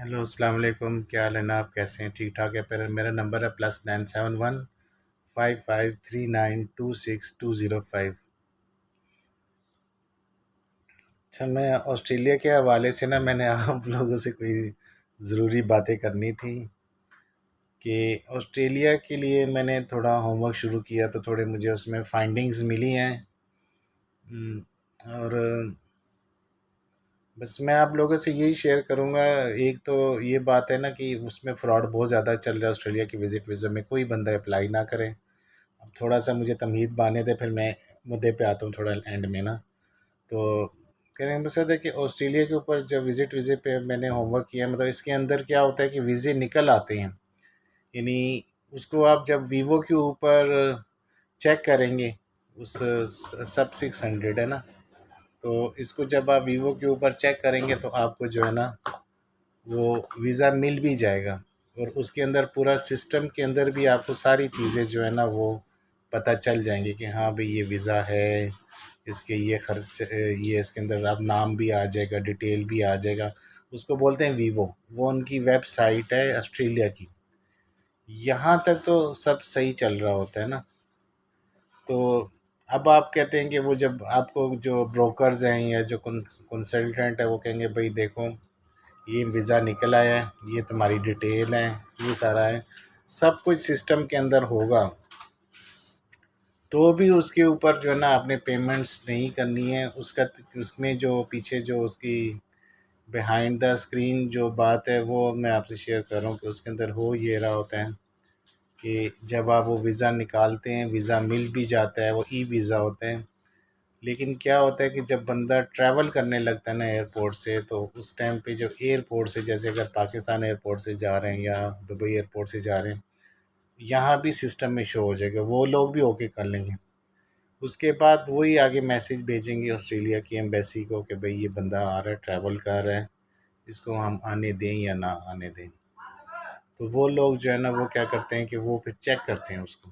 Hello السلام علیکم، کیا حال ہے نا؟ آپ کیسے ہیں؟ ٹھیک ٹھاک ہے؟ پھر میرا نمبر ہے +971 553926 205۔ اچھا، میں آسٹریلیا کے حوالے سے نا میں نے آپ لوگوں سے کوئی ضروری باتیں کرنی تھی کہ آسٹریلیا کے لیے میں نے تھوڑا ہوم ورک شروع کیا تو تھوڑے مجھے اس میں فائنڈنگز ملی ہیں۔ اور بس میں آپ لوگوں سے یہی شیئر کروں گا۔ ایک تو یہ بات ہے نا کہ اس میں فراڈ بہت زیادہ چل رہا ہے آسٹریلیا کی وزٹ ویزا میں، کوئی بندہ اپلائی نہ کرے۔ اب تھوڑا سا مجھے تمہید بانے دے، پھر میں مدعے پہ آتا ہوں تھوڑا اینڈ میں نا۔ تو کہنے کا مقصد ہے کہ آسٹریلیا کے اوپر جب وزٹ ویزے پہ میں نے ہوم ورک کیا، مطلب اس کے اندر کیا ہوتا ہے کہ ویزے نکل آتے ہیں، یعنی اس کو آپ جب ویوو کے اوپر چیک کریں گے، اس سب 600 ہے نا، تو اس کو جب آپ ویوو کے اوپر چیک کریں گے تو آپ کو جو ہے نا وہ ویزا مل بھی جائے گا، اور اس کے اندر پورا سسٹم کے اندر بھی آپ کو ساری چیزیں جو ہے نا وہ پتہ چل جائیں گی کہ ہاں بھئی یہ ویزا ہے، اس کے یہ خرچ ہے، یہ اس کے اندر اب نام بھی آ جائے گا، ڈیٹیل بھی آ جائے گا۔ اس کو بولتے ہیں ویوو، وہ ان کی ویب سائٹ ہے آسٹریلیا کی۔ یہاں تک تو سب صحیح چل رہا ہوتا ہے نا۔ تو اب آپ کہتے ہیں کہ وہ جب آپ کو جو بروکرز ہیں یا جو کنسلٹنٹ ہے وہ کہیں گے بھئی دیکھو یہ ویزا نکل آیا ہے، یہ تمہاری ڈیٹیل ہے، یہ سارا ہے، سب کچھ سسٹم کے اندر ہوگا، تو بھی اس کے اوپر جو ہے نا آپ نے پیمنٹس نہیں کرنی ہے۔ اس میں جو پیچھے جو اس کی بیہائنڈ دا اسکرین جو بات ہے وہ میں آپ سے شیئر کر رہا ہوں کہ اس کے اندر ہو یہ رہا ہوتا ہے کہ جب آپ وہ ویزا نکالتے ہیں، ویزا مل بھی جاتا ہے، وہ ای ویزا ہوتے ہیں، لیکن کیا ہوتا ہے کہ جب بندہ ٹریول کرنے لگتا ہے نا ایئرپورٹ سے، تو اس ٹائم پہ جو ایئرپورٹ سے، جیسے اگر پاکستان ایئرپورٹ سے جا رہے ہیں یا دبئی ایئرپورٹ سے جا رہے ہیں، یہاں بھی سسٹم میں شو ہو جائے گا، وہ لوگ بھی اوکے کر لیں گے۔ اس کے بعد وہی آگے میسج بھیجیں گے آسٹریلیا کی ایمبیسی کو کہ بھئی یہ بندہ آ رہا ہے، ٹریول کر رہا ہے، اس کو ہم آنے دیں یا نہ آنے دیں۔ تو وہ لوگ جو ہے نا وہ کیا کرتے ہیں کہ وہ پھر چیک کرتے ہیں اس کو،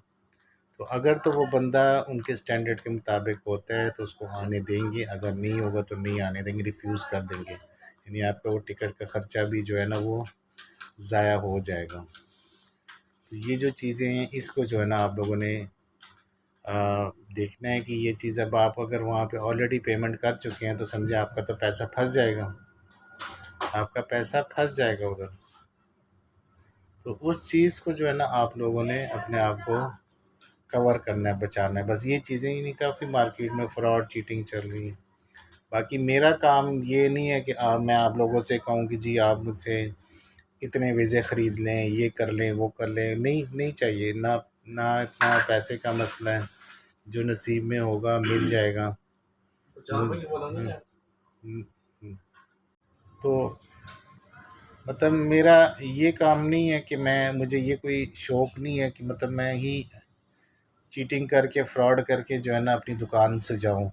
تو اگر تو وہ بندہ ان کے سٹینڈرڈ کے مطابق ہوتا ہے تو اس کو آنے دیں گے، اگر نہیں ہوگا تو نہیں آنے دیں گے، ریفیوز کر دیں گے، یعنی آپ کا وہ ٹکٹ کا خرچہ بھی جو ہے نا وہ ضائع ہو جائے گا۔ تو یہ جو چیزیں ہیں اس کو جو ہے نا آپ لوگوں نے دیکھنا ہے کہ یہ چیز اب آپ اگر وہاں پہ آلریڈی پیمنٹ کر چکے ہیں تو سمجھے آپ کا تو پیسہ پھنس جائے گا، آپ کا پیسہ پھنس جائے گا ادھر۔ تو اس چیز کو جو ہے نا آپ لوگوں نے اپنے آپ کو کور کرنا ہے، بچانا ہے، بس یہ چیزیں ہی نہیں، کافی مارکیٹ میں فراڈ چیٹنگ چل رہی ہے۔ باقی میرا کام یہ نہیں ہے کہ میں آپ لوگوں سے کہوں کہ جی آپ مجھ سے اتنے ویزے خرید لیں، یہ کر لیں، وہ کر لیں، نہیں چاہیے، نہ اتنا پیسے کا مسئلہ ہے، جو نصیب میں ہوگا مل جائے گا۔ تو مطلب میرا یہ کام نہیں ہے کہ مجھے یہ کوئی شوق نہیں ہے کہ مطلب میں ہی چیٹنگ کر کے فراڈ کر کے جو ہے نا اپنی دکان سے جاؤں،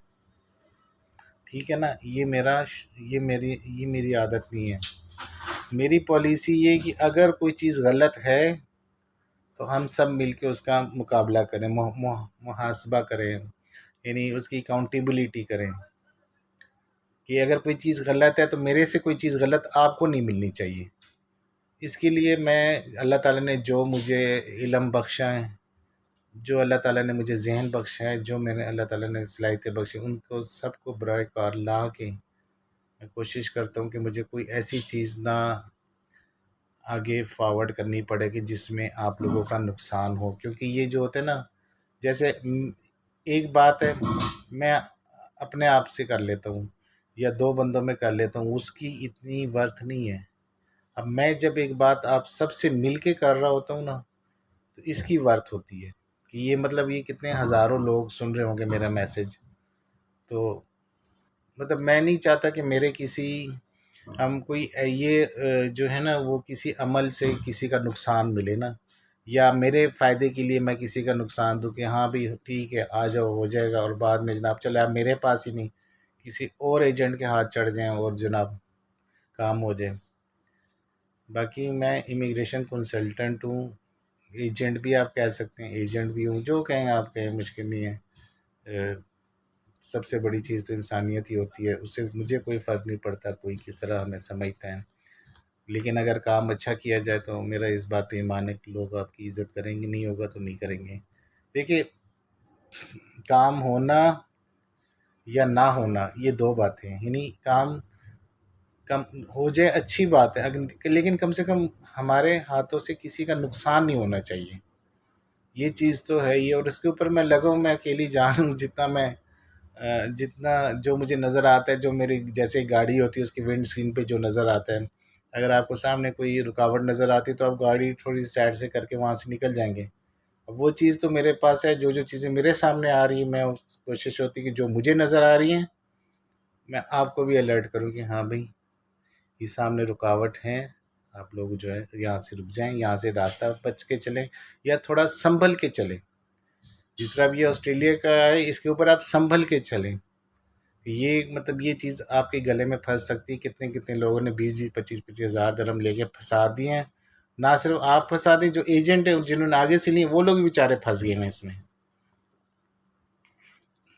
ٹھیک ہے نا، یہ میری عادت نہیں ہے۔ میری پالیسی یہ کہ اگر کوئی چیز غلط ہے تو ہم سب مل کے اس کا مقابلہ کریں، محاسبہ کریں، یعنی اس کی اکاؤنٹیبلٹی کریں کہ اگر کوئی چیز غلط ہے تو میرے سے کوئی چیز غلط آپ کو نہیں ملنی چاہیے۔ اس کے لیے میں اللہ تعالیٰ نے جو مجھے علم بخشا ہے، جو اللہ تعالیٰ نے مجھے ذہن بخشا ہے، جو میں نے اللہ تعالیٰ نے صلاحیتیں بخشی، ان کو سب کو برائے کار لا کے میں کوشش کرتا ہوں کہ مجھے کوئی ایسی چیز نہ آگے فارورڈ کرنی پڑے کہ جس میں آپ لوگوں کا نقصان ہو، کیونکہ یہ جو ہوتا ہے نا، جیسے ایک بات ہے میں اپنے آپ سے کر لیتا ہوں یا دو بندوں میں کر لیتا ہوں، اس کی اتنی ورتھ نہیں ہے۔ اب میں جب ایک بات آپ سب سے مل کے کر رہا ہوتا ہوں نا تو اس کی ورتھ ہوتی ہے کہ یہ مطلب یہ کتنے ہزاروں لوگ سن رہے ہوں گے میرا میسج، تو مطلب میں نہیں چاہتا کہ میرے کسی ہم کوئی یہ جو ہے نا وہ کسی عمل سے کسی کا نقصان ملے نا، یا میرے فائدے کے لیے میں کسی کا نقصان دوں کہ ہاں بھی ٹھیک ہے آ جاؤ ہو جائے گا، اور بعد میں جناب چلے آپ میرے پاس ہی نہیں کسی اور ایجنٹ کے ہاتھ چڑھ جائیں اور جناب کام ہو جائے۔ باقی میں امیگریشن کنسلٹنٹ ہوں، ایجنٹ بھی آپ کہہ سکتے ہیں، ایجنٹ بھی ہوں، جو کہیں آپ کہیں مشکل نہیں ہے۔ سب سے بڑی چیز تو انسانیت ہی ہوتی ہے، اس سے مجھے کوئی فرق نہیں پڑتا کوئی کس طرح ہمیں سمجھتا ہے، لیکن اگر کام اچھا کیا جائے تو میرا اس بات پہ ایمان ہے کہ لوگ آپ کی عزت کریں گے، نہیں ہوگا تو نہیں کریں گے۔ دیکھیے، کام ہونا یا نہ ہونا یہ دو باتیں ہیں، یعنی کام کم ہو جائے اچھی بات ہے، لیکن کم سے کم ہمارے ہاتھوں سے کسی کا نقصان نہیں ہونا چاہیے، یہ چیز تو ہے ہی۔ اور اس کے اوپر میں لگا ہوں، میں اکیلی جان ہوں، جتنا جو مجھے نظر آتا ہے، جو میری جیسے گاڑی ہوتی ہے اس کی ونڈ اسکرین پہ جو نظر آتا ہے، اگر آپ کو سامنے کوئی رکاوٹ نظر آتی ہے تو آپ گاڑی تھوڑی سائڈ سے کر کے وہاں سے نکل جائیں گے۔ اب وہ چیز تو میرے پاس ہے، جو چیزیں میرے سامنے آ رہی ہیں، میں کوشش ہوتی ہے کہ جو مجھے نظر آ رہی ہیں میں آپ کو بھی الرٹ کروں کہ ہاں بھائی، یہ سامنے رکاوٹ ہے، آپ لوگ جو ہے یہاں سے رک جائیں، یہاں سے راستہ بچ کے چلیں یا تھوڑا سنبھل کے چلیں۔ جس طرح اب یہ آسٹریلیا کا ہے، اس کے اوپر آپ سنبھل کے چلیں، یہ مطلب یہ چیز آپ کے گلے میں پھنس سکتی ہے۔ کتنے کتنے لوگوں نے 20 20 25 25 ہزار درہم لے کے پھنسا دیے ہیں، نہ صرف آپ پھنسا دیں، جو ایجنٹ ہیں جنہوں نے آگے سے لیے وہ لوگ بھی بیچارے پھنس گئے ہیں اس میں،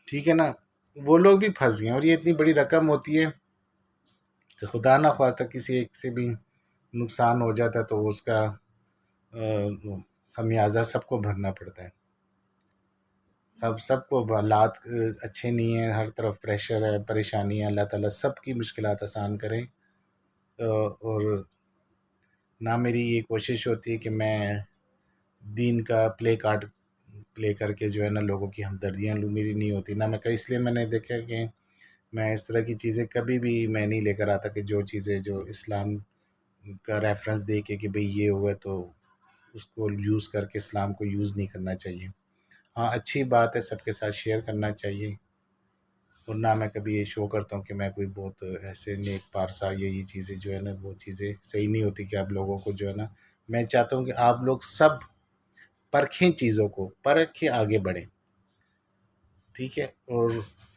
ٹھیک ہے نا، وہ لوگ بھی پھنس گئے ہیں۔ اور یہ اتنی بڑی رقم ہوتی ہے کہ خدا نہ خواستہ کسی ایک سے بھی نقصان ہو جاتا ہے تو اس کا خمیازہ سب کو بھرنا پڑتا ہے۔ اب سب کو حالات اچھے نہیں ہیں، ہر طرف پریشر ہے، پریشانی ہے۔ اللہ تعالیٰ سب کی مشکلات آسان کریں۔ اور نہ میری یہ کوشش ہوتی ہے کہ میں دین کا پلے کارڈ پلے کر کے جو ہے نا لوگوں کی ہمدردیاں لوں، میری نہیں ہوتی، نہ میں کہیں، اس لیے میں نے دیکھا کہ میں اس طرح کی چیزیں کبھی بھی میں نہیں لے کر آتا کہ جو چیزیں جو اسلام کا ریفرنس دے کے کہ بھئی یہ ہوا ہے تو اس کو یوز کر کے اسلام کو یوز نہیں کرنا چاہیے۔ ہاں اچھی بات ہے، سب کے ساتھ شیئر کرنا چاہیے، اور نہ میں کبھی یہ شو کرتا ہوں کہ میں کوئی بہت ایسے نیک پارسا، یہ چیزیں جو ہے نا وہ چیزیں صحیح نہیں ہوتی کہ آپ لوگوں کو جو ہے نا، میں چاہتا ہوں کہ آپ لوگ سب پرکھیں، چیزوں کو پرکھ کے آگے بڑھیں، ٹھیک ہے۔ اور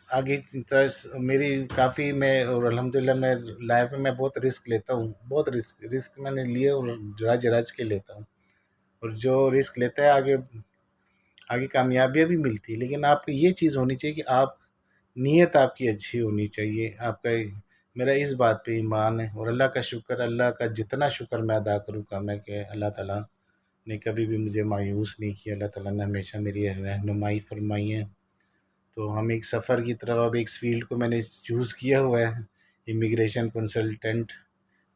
آگے کی طرح میری کافی، میں اور الحمدللہ میں لائف میں بہت رسک لیتا ہوں، بہت رسک میں نے لیے اور رج رج کے لیتا ہوں، اور جو رسک لیتا ہے آگے آگے کامیابیاں بھی ملتی ہے۔ لیکن آپ کو یہ چیز ہونی چاہیے کہ آپ نیت آپ کی اچھی ہونی چاہیے، آپ کا میرا اس بات پہ ایمان ہے، اور اللہ کا شکر، اللہ کا جتنا شکر میں ادا کروں گا میں، کہ اللہ تعالیٰ نے کبھی بھی مجھے مایوس نہیں کیا، اللہ تعالیٰ نے ہمیشہ میری رہنمائی فرمائی ہے۔ تو ہم ایک سفر کی طرف، اب ایک فیلڈ کو میں نے چوز کیا ہوا ہے، امیگریشن کنسلٹنٹ۔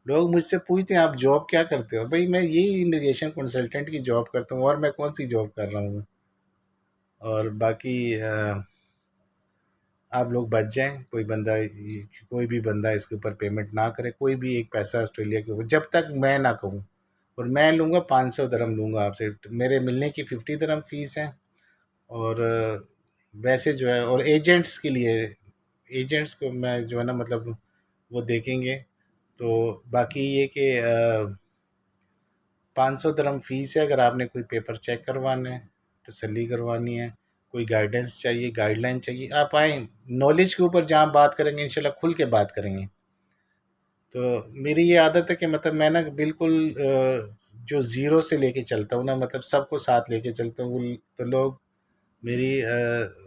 لوگ مجھ سے پوچھتے ہیں آپ جاب کیا کرتے ہو؟ بھائی میں یہی امیگریشن کنسلٹنٹ کی جاب کرتا ہوں، اور میں کون سی جاب کر رہا ہوں؟ اور باقی آپ لوگ بچ جائیں، کوئی بھی بندہ اس کے اوپر پیمنٹ نہ کرے، کوئی بھی ایک پیسہ آسٹریلیا کے اوپر، جب تک میں نہ کہوں۔ اور میں لوں گا 500 درہم لوں گا آپ سے، میرے ملنے کی 50 درہم فیس ہے۔ اور ویسے جو ہے، اور ایجنٹس کے لیے، ایجنٹس کو میں جو ہے نا مطلب وہ دیکھیں گے۔ تو باقی یہ کہ 500 درہم فیس ہے، اگر آپ نے کوئی پیپر چیک کروانا ہے، تسلی کروانی ہے، کوئی گائیڈنس چاہیے، گائیڈ لائن چاہیے، آپ آئیں، نالج کے اوپر جہاں بات کریں گے انشاءاللہ کھل کے بات کریں گے۔ تو میری یہ عادت ہے کہ مطلب میں نا بالکل جو زیرو سے لے کے چلتا ہوں نا، مطلب سب کو ساتھ لے کے چلتا ہوں، تو لوگ میری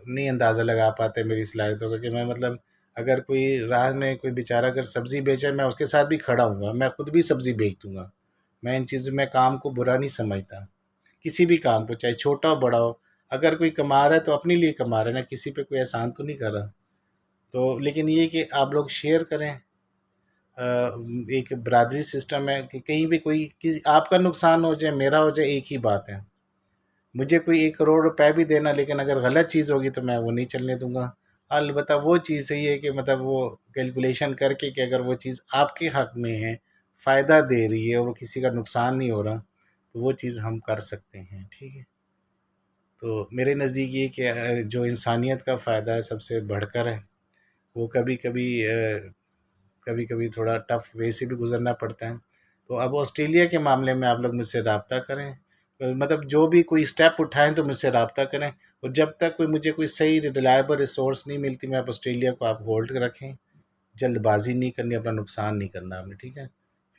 نہیں اندازہ لگا پاتے میری صلاحیتوں کا، کہ میں مطلب اگر کوئی راہ میں کوئی بیچارہ اگر سبزی بیچے، میں اس کے ساتھ بھی کھڑا ہوں گا، میں خود بھی سبزی بیچ دوں گا۔ میں ان چیزوں میں کام کو برا نہیں سمجھتا، کسی بھی کام کو، چاہے چھوٹا ہو بڑا ہو، اگر کوئی کما رہا ہے تو اپنے لیے کما رہا ہے نا، کسی پہ کوئی احسان تو نہیں کر رہا۔ تو لیکن یہ کہ آپ لوگ شیئر کریں، ایک برادری سسٹم ہے کہ کہیں بھی کوئی آپ کا نقصان ہو جائے، میرا ہو جائے، ایک ہی بات ہے۔ مجھے کوئی 1 کروڑ روپے بھی دینا، لیکن اگر غلط چیز ہوگی تو میں وہ نہیں چلنے دوں گا۔ البتہ وہ چیز صحیح ہے کہ مطلب وہ کیلکولیشن کر کے کہ اگر وہ چیز آپ کے حق میں ہے، فائدہ دے رہی ہے، اور وہ کسی کا نقصان نہیں ہو رہا، تو وہ چیز ہم کر سکتے ہیں، ٹھیک ہے۔ تو میرے نزدیک یہ کہ جو انسانیت کا فائدہ ہے سب سے بڑھ کر ہے، وہ کبھی کبھی تھوڑا ٹف وے سے بھی گزرنا پڑتا ہے۔ تو اب آسٹریلیا کے معاملے میں آپ لوگ مجھ سے رابطہ کریں، مطلب جو بھی کوئی اسٹیپ اٹھائیں تو مجھ سے رابطہ کریں، اور جب تک مجھے کوئی صحیح ریلائبل ریسورس نہیں ملتی، میں آپ آسٹریلیا کو آپ ہولڈ رکھیں، جلد بازی نہیں کرنی، اپنا نقصان نہیں کرنا آپ نے، ٹھیک ہے۔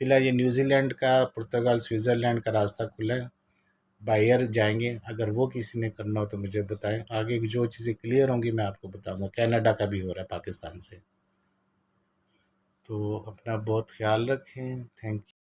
فی الحال یہ نیوزی لینڈ کا، پرتگال، سوئٹزرلینڈ کا راستہ کھلا ہے، بائی ایئر جائیں گے، اگر وہ کسی نے کرنا ہو تو مجھے بتائیں، آگے جو چیزیں کلیئر ہوں گی میں آپ کو بتاؤں گا۔ کینیڈا کا بھی ہو رہا ہے پاکستان سے۔ تو اپنا بہت خیال رکھیں، تھینک یو۔